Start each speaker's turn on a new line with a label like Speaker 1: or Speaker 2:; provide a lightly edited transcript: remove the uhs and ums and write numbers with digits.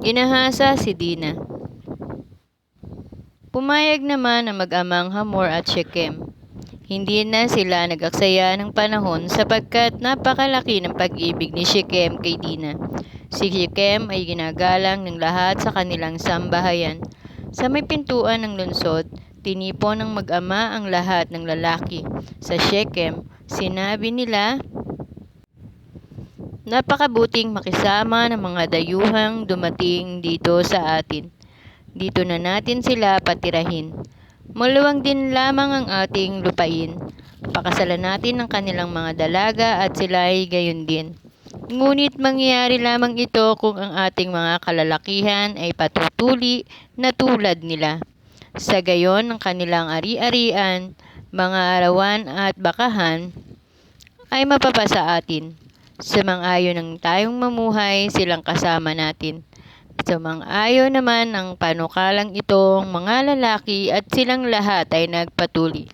Speaker 1: Inahasa si Dina. Pumayag naman ang mag-amang Hamor at Shechem. Hindi na sila nag-aksaya ng panahon sapagkat napakalaki ng pag-ibig ni Shechem kay Dina. Si Shechem ay ginagalang ng lahat sa kanilang sambahayan. Sa may pintuan ng lungsod, tinipon ng mag-ama ang lahat ng lalaki. Sa Shechem, sinabi nila, "Napakabuting makisama ng mga dayuhang dumating dito sa atin. Dito na natin sila patirahin. Maluwang din lamang ang ating lupain. Pakasalan natin ang kanilang mga dalaga at sila ay gayon din. Ngunit mangyayari lamang ito kung ang ating mga kalalakihan ay patutuli na tulad nila. Sa gayon ang kanilang ari-arian, mga arawan at bakahan ay mapapasa atin. Sumang-ayon ng tayong mamuhay silang kasama natin. Sumang-ayon naman ang panukalang itong mga lalaki at silang lahat ay nagpatuli.